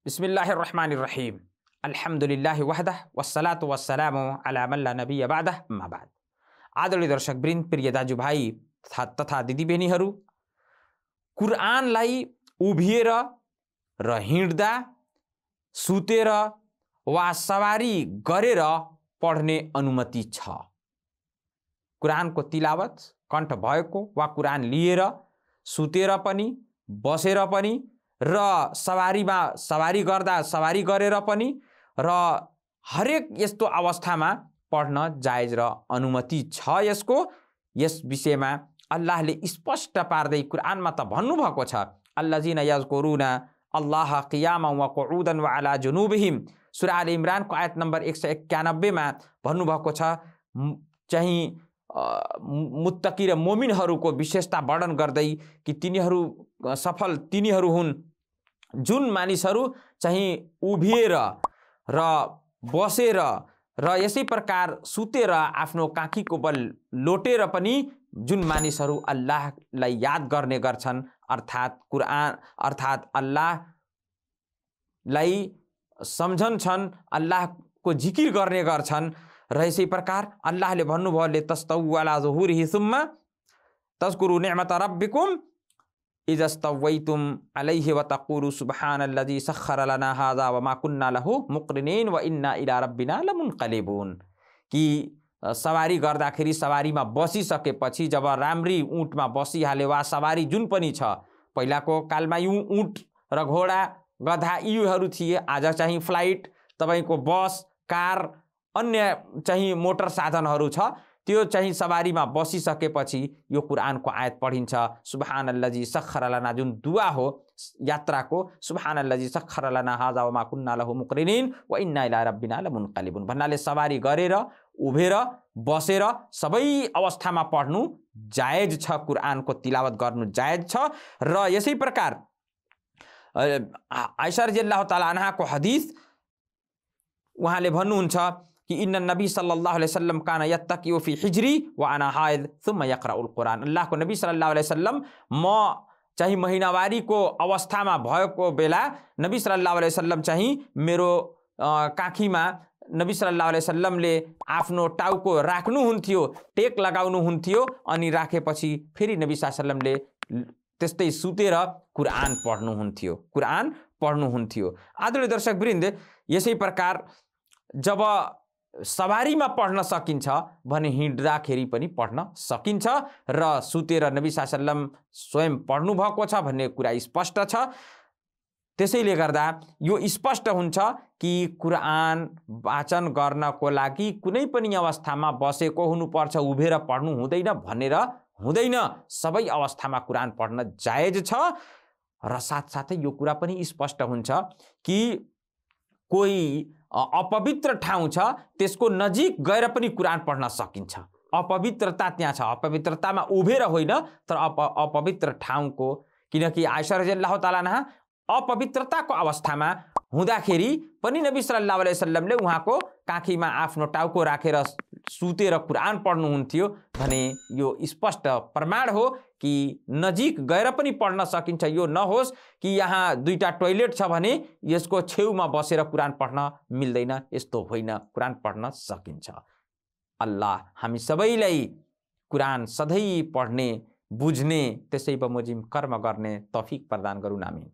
बिस्मिल्लाहिर्रहमानिर्रहीम अल्हम्दुलिल्लाहि वहदह वस्सलातु वस्सलामु अला मन ला नबिय्य बादह अम्मा बाद। आदरणीय दर्शकवृन्द, प्रिय दाजुभाइ तथा दिदीबहिनीहरू, कुरानलाई उभिएर र हिँड्दा, सुतेर वा सवारी गरेर पढ्ने अनुमति छ। कुरानको तिलावत कण्ठ भएको वा कुरान लिएर सुतेर पनि, बसेर पनि र सवारीमा सवारी गर्दा सवारी गरेर पनि र हरेक यस्तो अवस्थामा पढ्न जायज र अनुमति छ। यस विषयमा अल्लाहले स्पष्ट पार्दै कुरानमा त भन्नुभएको छ, अल्लजीना यज़कुरुना अल्लाह क़ियामन व क़ुऊदन व अला जुनूबिहिम। सूरा आल इमरानको आयत नम्बर 191 मा भन्नुभएको छ, चाहिँ मुत्तकी र मोमिनहरूको विशेषता वर्णन गर्दै कि तिनीहरू सफल तिनीहरू हुन् जुन मानिसहरू चाहिँ उभिएर र बसेर र यसै प्रकार सुतेर आफ्नो काखीको बल लोटेर पनि जुन मानिसहरू अल्लाहलाई याद गर्ने गर्छन्, अर्थात् अल्लाहलाई सम्झन्छन्, अल्लाहको जिकिर गर्ने गर्छन्। र यसै प्रकार अल्लाहले भन्नुभयो, लितस्तवु अला ज़ुहुरिहि सुम्मा तज़कुरु निअमत रब्बिकुम इज़ा स्तवैतुम अलैहि व तक़ूलु सुब्हानल्लज़ी सख्खर लना हाज़ा व मा कुन्ना लहु मुक़रिनीन व इन्ना इला रब्बिना लमुनक़लिबून। कि सवारी गर्दाखेरि सवारीमा बसिसकेपछि जब राम्री ऊँटमा बसिहाले वा सवारी जुन पनि छ, पहिलाको कालमा यी ऊँट र घोडा गधा यीहरू थिए, आज चाहिँ फ्लाइट, तपाईको बस, कार, अन्य चाहिँ मोटर साधनहरू छ। त्यो चाहिँ सवारीमा बसिसकेपछि यो कुरानको आयत पढिन्छ, सुब्हानल्लज़ी सख्खर लना, जुन दुआ हो यात्राको, सुब्हानल्लज़ी सख्खर लना हाज़ा व मा कुन्ना लहु मुक़रिनीन व इन्ना इला रब्बिना लमुनक़लिबून भन्नाले सवारी गरेर, उभेर, बसेर सबै अवस्थामा पढ्नु जायज छ, कुरानको तिलावत गर्नु जायज छ। र यसै प्रकार आइशा रज़ियल्लाहु ताला अन्हाको हदीस, उहाँले भन्नुहुन्छ कि इन्न नबी सल्लल्लाहु अलैहि वसल्लम काना यत्तकिउ फी हिज्री व अना हाइद थुम्मा यक़राउल कुरान। अल्लाहको नबी सल्लल्लाहु अलैहि वसल्लम म चाहिँ महिनावारीको अवस्थामा भएको बेला नबी सल्लल्लाहु अलैहि वसल्लम चाहिँ मेरो काखीमा नबी सल्लल्लाहु अलैहि वसल्लमले आफ्नो टाउको राख्नुहुन्थ्यो, टेक लगाउनुहुन्थ्यो, अनि राखेपछि फेरि नबी सल्लल्लाहु अलैहि वसल्लमले त्यस्तै सुतेर कुरान पढ्नुहुन्थ्यो। आदरणीय दर्शकवृन्द, यसै प्रकार जब सवारीमा पढ्न सकिन्छ भने हिँड्दाखेरि पनि पढ्न सकिन्छ र सुतेर नबी सल्लल्लाहु अलैहि वसल्लम स्वयं पढ्नु भएको छ भन्ने कुरा स्पष्ट छ। त्यसैले गर्दा यो स्पष्ट हुन्छ कि कुरान वाचन गर्नको लागि कुनै पनि अवस्थामा बसेको हुनुपर्छ, उभेर पढ्नु हुँदैन भनेर हुँदैन। सबै अवस्थामा कुरान पढ्न जायज छ। र साथसाथै यो कुरा पनि स्पष्ट हुन्छ कि कोही अपवित्र ठाउँ छ, त्यसको नजिक गएर पनि कुरान पढ्न सकिन्छ। अपवित्रता त्यहाँ छ, अपवित्रतामा उभेर होइन, तर अपवित्र ठाउँको, किनकि आइशा रज़ियल्लाहु ताला अन्हा अपवित्रताको अवस्थामा हुँदाखेरि पनि नबी सल्लल्लाहु अलैहि वसल्लमले उहाँको काखीमा आफ्नो टाउको राखेर सुतेर कुरान पढ्नुहुन्थ्यो भने यो स्पष्ट प्रमाण हो कि नजिक गएर पनि पढ्न सकिन्छ। यो नहोस् कि यहाँ दुईटा टोइलेट छ भने यसको छेउमा बसेर कुरान पढ्न मिल्दैन, यस्तो होइन, कुरान पढ्न सकिन्छ। अल्लाह हामी सबैलाई कुरान सधैँ पढ्ने, बुझ्ने, त्यसै बमोजिम कर्म गर्ने तौफिक प्रदान गरून्, आमीन।